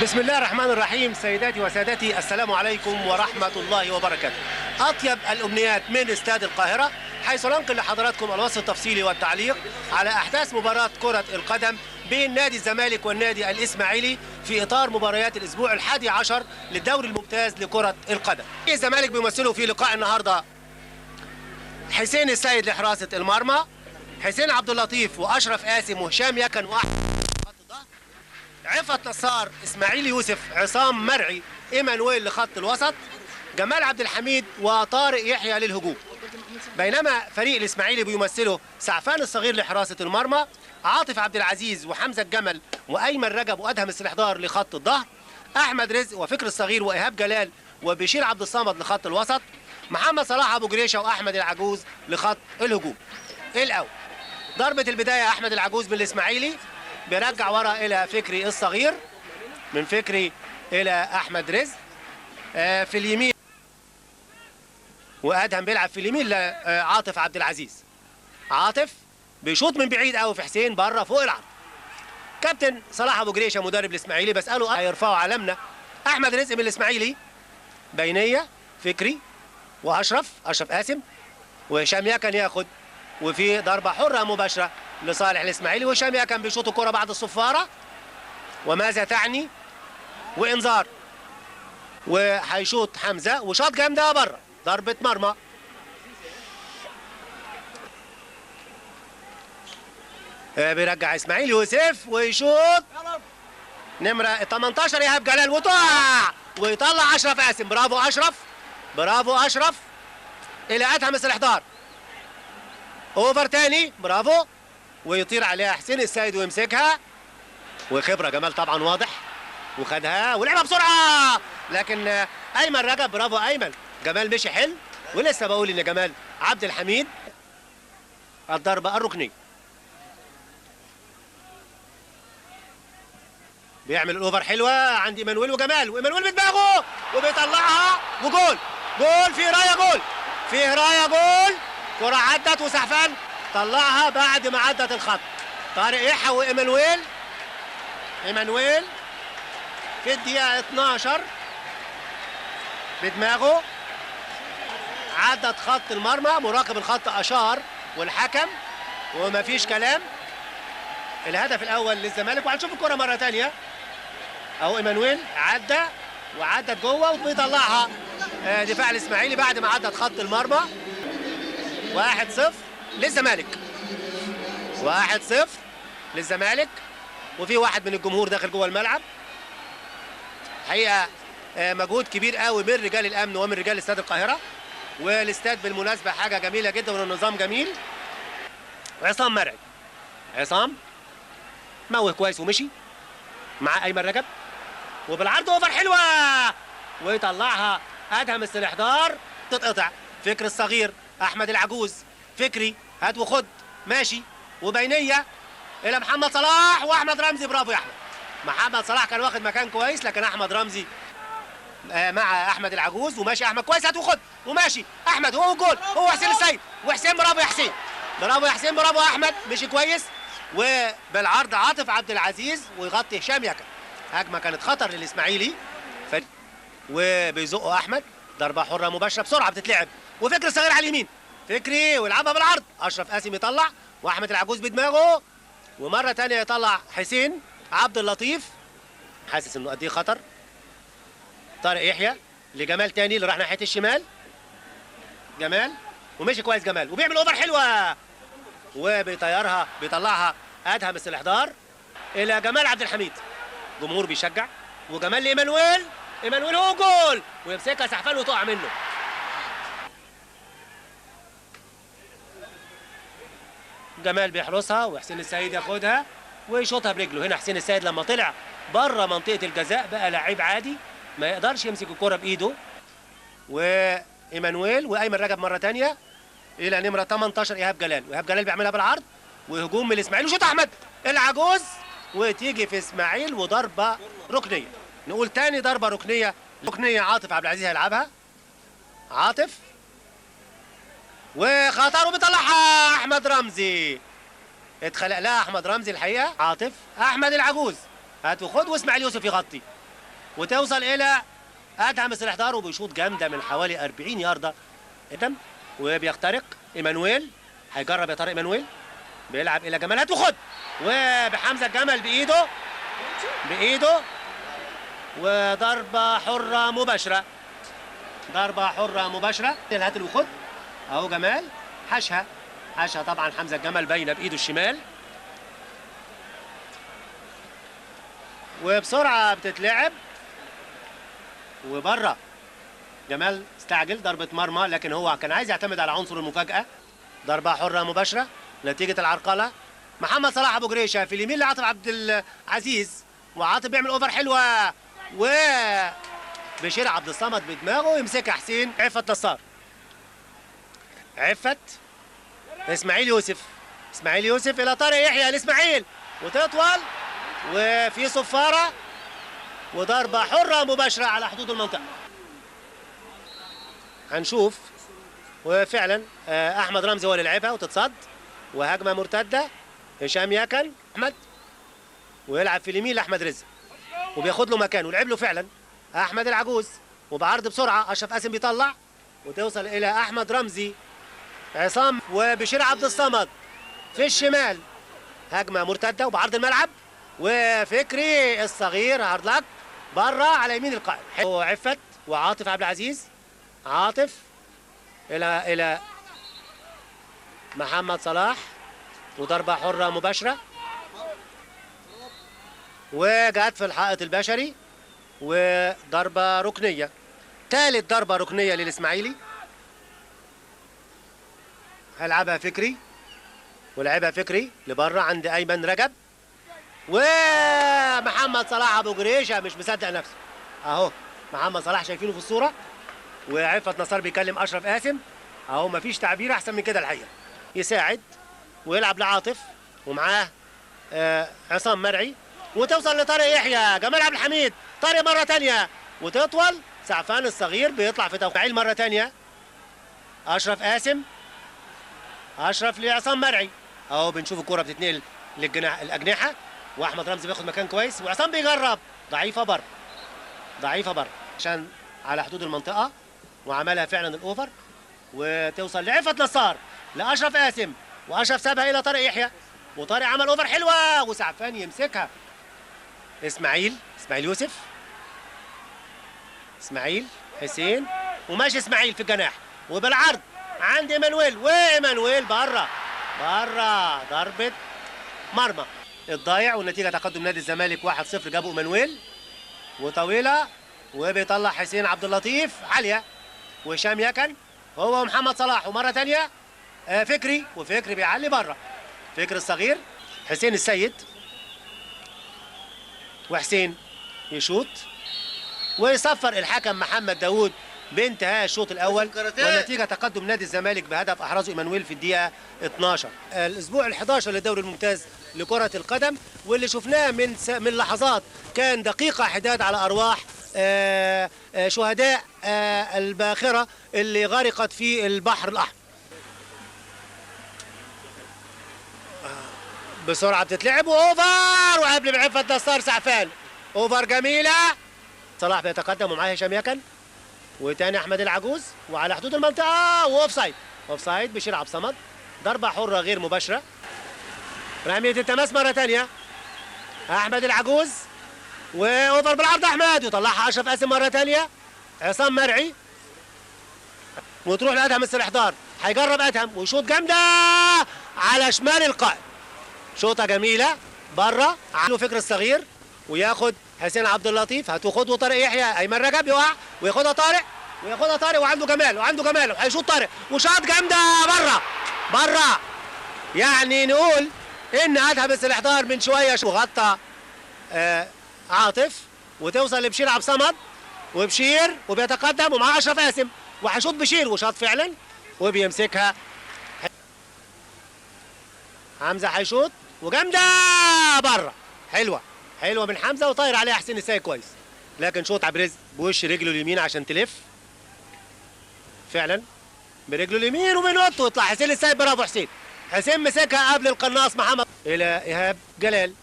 بسم الله الرحمن الرحيم. سيداتي وسادتي، السلام عليكم ورحمة الله وبركاته. أطيب الأمنيات من استاد القاهرة، حيث ننقل لحضراتكم الوصف التفصيلي والتعليق على أحداث مباراة كرة القدم بين نادي الزمالك والنادي الإسماعيلي في إطار مباريات الأسبوع ال11 للدوري الممتاز لكرة القدم. الزمالك بيمثله في لقاء النهارده حسين السيد لحراسة المرمى، حسين عبد اللطيف وأشرف قاسم وهشام يكن وأحمد عفت نصار، اسماعيل يوسف، عصام مرعي، ايمانويل لخط الوسط، جمال عبد الحميد وطارق يحيى للهجوم. بينما فريق الاسماعيلي بيمثله سعفان الصغير لحراسه المرمى، عاطف عبد العزيز وحمزه الجمل وايمن رجب وادهم السلحدار لخط الظهر، احمد رزق وفكر الصغير وايهاب جلال وبشير عبد الصمد لخط الوسط، محمد صلاح ابو جريشه واحمد العجوز لخط الهجوم. الاول ضربه البدايه احمد العجوز من الاسماعيلي، بيرجع ورا الى فكري الصغير، من فكري الى احمد رزق في اليمين، وادهم بيلعب في اليمين لعاطف عبد العزيز. عاطف بيشوط من بعيد قوي في حسين بره فوق العرض. كابتن صلاح ابو جريشه مدرب الاسماعيلي بساله هيرفعوا علمنا. احمد رزق من الاسماعيلي، بينيه فكري واشرف قاسم وهشام يكن ياخد، وفي ضربه حره مباشره لصالح الاسماعيلي، وهشام يكن بيشوط الكره بعد الصفاره. وماذا تعني؟ وانذار، وهيشوط حمزه وشاط جامده بره، ضربه مرمى. بيرجع اسماعيل يوسف ويشوط نمره 18 ايهاب جلال وتقع ويطلع اشرف قاسم. برافو اشرف، برافو اشرف، الى ادهم السلحدار. اوفر تاني، برافو، ويطير عليها حسين السيد ويمسكها، وخبره جمال طبعا واضح، وخدها ولعبها بسرعه، لكن ايمن رجب، برافو ايمن، جمال مشي حلو. ولسه بقول ان جمال عبد الحميد الضربه الركنيه. بيعمل الاوفر حلوه عند ايمانويل وجمال، وايمانويل بدماغه وبيطلعها وجول. جول، فيه رايه، جول، فيه رايه، جول. كره عدت وسعفان طلعها بعد ما عدت الخط. طارق يحيى وايمانويل، ايمانويل في الدقيقه 12 بدماغه عدت خط المرمى. مراقب الخط اشار والحكم ومفيش كلام. الهدف الاول للزمالك، وهنشوف الكره مره ثانيه اهو. ايمانويل عدى وعدت جوه وبيطلعها دفاع الاسماعيلي بعد ما عدت خط المرمى. 1-0 للزمالك، 1-0 للزمالك، وفي واحد من الجمهور داخل جوه الملعب. حقيقه مجهود كبير قوي من رجال الامن ومن رجال استاد القاهره، والاستاد بالمناسبه حاجه جميله جدا والنظام جميل. عصام مرعي، عصام موه كويس ومشي مع ايمن رجب، وبالعرض اوفر حلوه ويطلعها ادهم السلحدار، تتقطع. فكر الصغير، احمد العجوز، فكري هات وخد ماشي، وبينيه الى محمد صلاح واحمد رمزي. برافو يا احمد. محمد صلاح كان واخد مكان كويس، لكن احمد رمزي مع احمد العجوز، وماشي احمد كويس، هات وخد وماشي احمد، هو جول، هو حسين السيد وحسين. برافو يا حسين، برافو يا حسين، برافو يا احمد، مشي كويس. وبالعرض عاطف عبد العزيز ويغطي هشام يكن. هجمه كانت خطر للاسماعيلي، وبيزقوا احمد. ضربه حره مباشره بسرعه بتتلعب، وفكري الصغير على اليمين، فكري ويلعبها بالعرض. اشرف قاسم يطلع، واحمد العجوز بدماغه، ومره ثانيه يطلع حسين عبد اللطيف، حاسس انه قد ايه خطر. طارق يحيى لجمال تاني اللي راح ناحيه الشمال، جمال ومشي كويس جمال، وبيعمل اوفر حلوه وبيطيرها، بيطلعها ادهم السلحدار الى جمال عبد الحميد. جمهور بيشجع، وجمال لايمانويل، ايمانويل هو جول، ويمسكها سعفان وتقع منه. جمال بيحرسها وحسين السيد ياخدها ويشوطها برجله. هنا حسين السيد لما طلع بره منطقه الجزاء بقى لعيب عادي، ما يقدرش يمسك الكره بايده. وايمانويل وايمن رجب مره ثانيه الى نمره 18 ايهاب جلال، وايهاب جلال بيعملها بالعرض، وهجوم من الاسماعيلي وشوط احمد العجوز، وتيجي في اسماعيل وضربه ركنيه. نقول تاني ضربه ركنيه، عاطف عبد العزيز هيلعبها. عاطف وخطر وبيطلعها احمد رمزي، اتخلق لها احمد رمزي الحقيقه. عاطف، احمد العجوز هات وخد، واسماعيل يوسف يغطي. وتوصل الى ادهم السلحدار وبيشوط جامده من حوالي 40 يارده ادم وبيخترق ايمانويل. هيجرب يا طارق ايمانويل، بيلعب الى جمالات وخد وبحمزه الجمل بايده وضربه حره مباشره. ضربه حره مباشره. هات وخد اهو جمال حشها طبعا حمزه الجمل باينه بايده الشمال وبسرعه بتتلعب وبره. جمال استعجل ضربه مرمى لكن هو كان عايز يعتمد على عنصر المفاجاه. ضربه حره مباشره نتيجه العرقله. محمد صلاح ابو جريشه في اليمين لعاطف عبد العزيز وعاطف بيعمل اوفر حلوه بشير عبد الصمد بدماغه يمسكها حسين. عفت نصار، عفت اسماعيل يوسف الى طارق يحيى الاسماعيل وتطول وفي صفاره وضربه حره مباشره على حدود المنطقه. هنشوف وفعلا احمد رمزي هو اللي لعبها وتتصد وهجمه مرتده. هشام يكن احمد ويلعب في اليمين لاحمد رزق وبياخد له مكانه ولعب له فعلا احمد العجوز وبعرض بسرعه. اشرف قاسم بيطلع وتوصل الى احمد رمزي عصام وبشير عبد الصمد في الشمال. هجمه مرتده وبعرض الملعب وفكري الصغير هارد لك بره على يمين القائم. عفت وعاطف عبد العزيز. عاطف الى محمد صلاح وضربه حره مباشره وجت في الحائط البشري وضربه ركنيه. ثالث ضربه ركنيه للاسماعيلي. هيلعبها فكري ولعبها فكري لبره عند ايمن رجب ومحمد صلاح ابو جريشه مش مصدق نفسه اهو. محمد صلاح شايفينه في الصوره وعفت نصار بيكلم اشرف قاسم اهو. مفيش تعبير احسن من كده الحقيقه. يساعد ويلعب لعاطف ومعاه عصام مرعي وتوصل لطارق يحيى. جمال عبد الحميد طارق مره ثانيه وتطول. سعفان الصغير بيطلع في توقيع مره ثانيه. اشرف قاسم اشرف لعصام مرعي اهو. بنشوف الكره بتتنقل الاجنحه واحمد رمزي بياخد مكان كويس وعصام بيجرب ضعيفه بره عشان على حدود المنطقه وعملها فعلا الاوفر وتوصل لعفت نصار لاشرف قاسم واشرف سابها الى طارق يحيى وطارق عمل اوفر حلوه وسعفان يمسكها. اسماعيل يوسف اسماعيل حسين وماشي اسماعيل في الجناح وبالعرض عند ايمانويل وايمانويل بره ضربه مرمى. الضايع والنتيجه تقدم نادي الزمالك 1-0. جابوا ايمانويل وطويله وبيطلع حسين عبد اللطيف عاليه وهشام يكن هو ومحمد صلاح ومره ثانيه فكري وفكري بيعلي بره. فكري الصغير حسين السيد وحسين يشوط ويصفر الحكم محمد داوود بانتهاء الشوط الاول والنتيجه تقدم نادي الزمالك بهدف احرزه ايمانويل في الدقيقه 12. الاسبوع ال11 للدوري الممتاز لكره القدم واللي شفناه من لحظات كان دقيقه حداد على ارواح شهداء الباخره اللي غرقت في البحر الاحمر. بسرعه بتتلعب واوفر وقبل بعفت نصار سعفان اوفر جميله. صلاح بيتقدم ومعاه هشام يكن وتاني احمد العجوز وعلى حدود المنطقه واوفسايد بشير عبد الصمد. ضربه حره غير مباشره. رميه التماس مره ثانيه احمد العجوز واوفر بالعرض احمد وطلعها اشرف قاسم مره ثانيه. عصام مرعي وتروح لادهم السلحدار. هيجرب ادهم ويشوط جامده على شمال القائم. شوطه جميله بره عنه فكر الصغير وياخد حسين عبد اللطيف. هتاخده طارق يحيى. ايمن رجب يقع وياخدها طارق وعنده جمال وهيشوط طارق وشاط جامده بره. يعني نقول ان ادهم السلحدار من شويه وغطى عاطف وتوصل لبشير عبد الصمد وبشير وبيتقدم ومعاه اشرف قاسم وهيشوط بشير وشاط فعلا وبيمسكها حمزه. هيشوط وجامده بره. حلوه من حمزه وطاير عليها حسين السيد كويس لكن شوط عبد الرزق بوش رجله اليمين عشان تلف فعلا برجله اليمين وبينط ويطلع حسين السيد. برافو حسين مسكها قبل القناص محمد الى ايهاب جلال.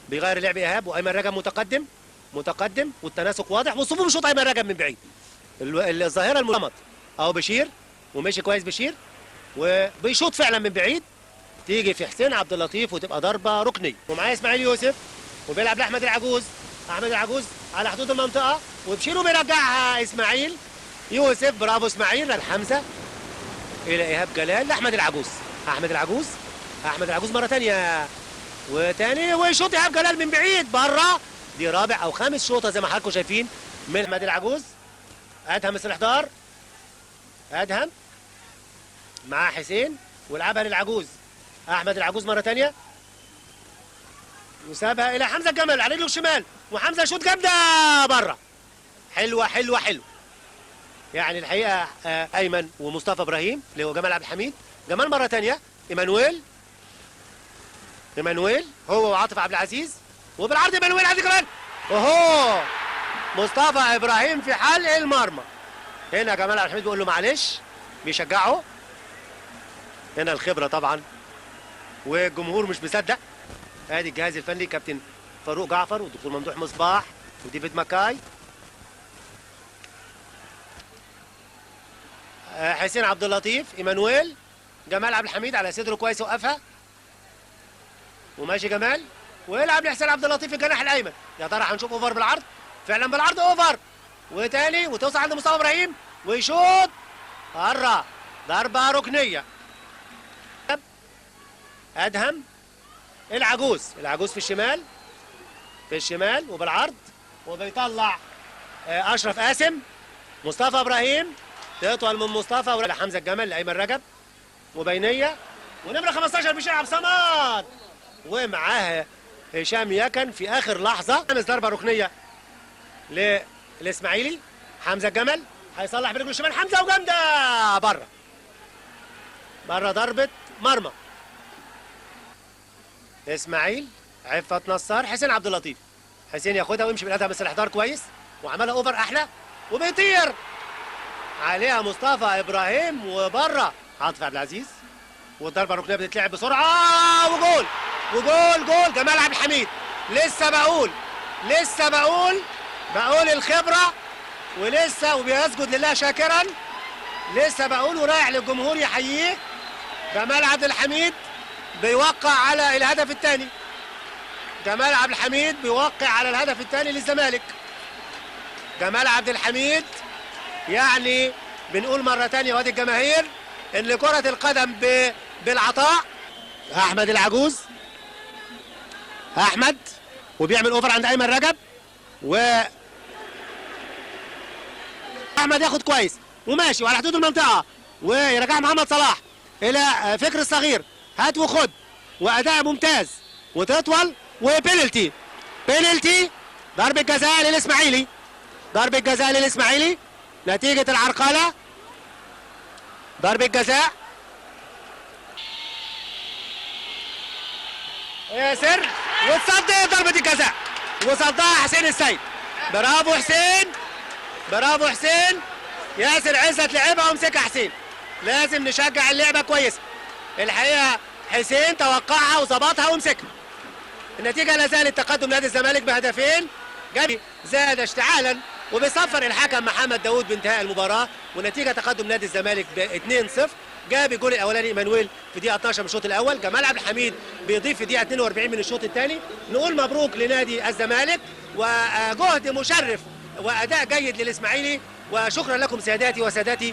بيغير لعب ايهاب وايمن رجب متقدم متقدم والتناسق واضح، والصفوف بيشوط ايمن رجب من بعيد. الظاهره الملمط اهو بشير، ومشي كويس بشير وبيشوط فعلا من بعيد، تيجي في حسين عبد اللطيف وتبقى ضربه ركنيه. ومعاه اسماعيل يوسف وبيلعب لاحمد العجوز، احمد العجوز على حدود المنطقه وبشير وبيرجعها اسماعيل يوسف. برافو اسماعيل للحمزه الى ايهاب جلال لاحمد العجوز. احمد العجوز مره ثانيه وتاني ويشوط ايهاب جلال من بعيد بره. دي رابع او خامس شوطه زي ما حضراتكم شايفين من احمد العجوز. ادهم الاحضار، ادهم مع حسين ولعبها للعجوز. احمد العجوز مره ثانيه وسابها الى حمزه الجمل على رجله الشمال، وحمزه شوط جامده بره. حلوه حلوه حلوه. يعني الحقيقه ايمن ومصطفى ابراهيم اللي هو جمال عبد الحميد. جمال مره ثانيه، ايمانويل هو وعاطف عبد العزيز، وبالعرض ايمانويل عايز كمان، اوهو مصطفى ابراهيم في حلق المرمى. هنا جمال عبد الحميد بيقول له معلش، بيشجعه. هنا الخبره طبعا والجمهور مش مصدق. ادي الجهاز الفني كابتن فاروق جعفر والدكتور ممدوح مصباح وديفيد ماكاي. حسين عبد اللطيف، ايمانويل، جمال عبد الحميد على صدره كويس وقفها وماشي جمال ويلعب لحسين عبد اللطيف في الجناح الايمن. يا ترى هنشوف اوفر بالعرض؟ فعلا بالعرض اوفر، وتاني وتوصل عند مصطفى ابراهيم ويشوط بره، ضربه ركنيه. ادهم العجوز في الشمال وبالعرض، وبيطلع اشرف قاسم. مصطفى ابراهيم تطول من مصطفى حمزه الجمل لايمن رجب وبينيه، ونمره 15 بشير عبد الصمد ومعاها هشام يكن في اخر لحظه. خامس ضربه ركنيه للاسماعيلي. حمزه الجمل هيصلح برجله الشمال، حمزه وجامده بره ضربه مرمى. اسماعيل، عفت نصار، حسين عبد اللطيف. حسين ياخدها ويمشي بالاداء بس الاحضار كويس وعملها اوفر احلى وبيطير عليها مصطفى ابراهيم وبره عاطف عبد العزيز، والضربه الركنيه بتتلعب بسرعه وجول جمال عبد الحميد. لسه بقول الخبره ولسه وبيسجد لله شاكرا. لسه بقول ورايح للجمهور يحييه. جمال عبد الحميد بيوقع على الهدف الثاني. جمال عبد الحميد بيوقع على الهدف الثاني للزمالك. جمال عبد الحميد يعني بنقول مرة تانية وادي الجماهير ان كرة القدم بالعطاء. احمد العجوز، احمد وبيعمل اوفر عند ايمن رجب، و احمد ياخد كويس وماشي وعلى حدود المنطقة ويرجع محمد صلاح الى فكر الصغير، هات وخد واداء ممتاز وتطول وبينالتي. ضربة جزاء للاسماعيلي نتيجة العرقلة. ضربة جزاء ياسر وتصدي ضربة الجزاء وصدها حسين السيد. برافو حسين. ياسر عزت لعبها ومسكها حسين. لازم نشجع اللعبة كويسة. الحقيقة حسين توقعها وظبطها ومسكها. النتيجة لا زالت تقدم نادي الزمالك بهدفين. جري زاد اشتعالا وبيصفر الحكم محمد داوود بانتهاء المباراة، ونتيجة تقدم نادي الزمالك ب 2-0. جاب الجول الاولاني ايمانويل في دقيقة 12 من الشوط الاول، جمال عبد الحميد بيضيف في دقيقة 42 من الشوط الثاني. نقول مبروك لنادي الزمالك وجهد مشرف واداء جيد للاسماعيلي، وشكرا لكم سيداتي وسادتي.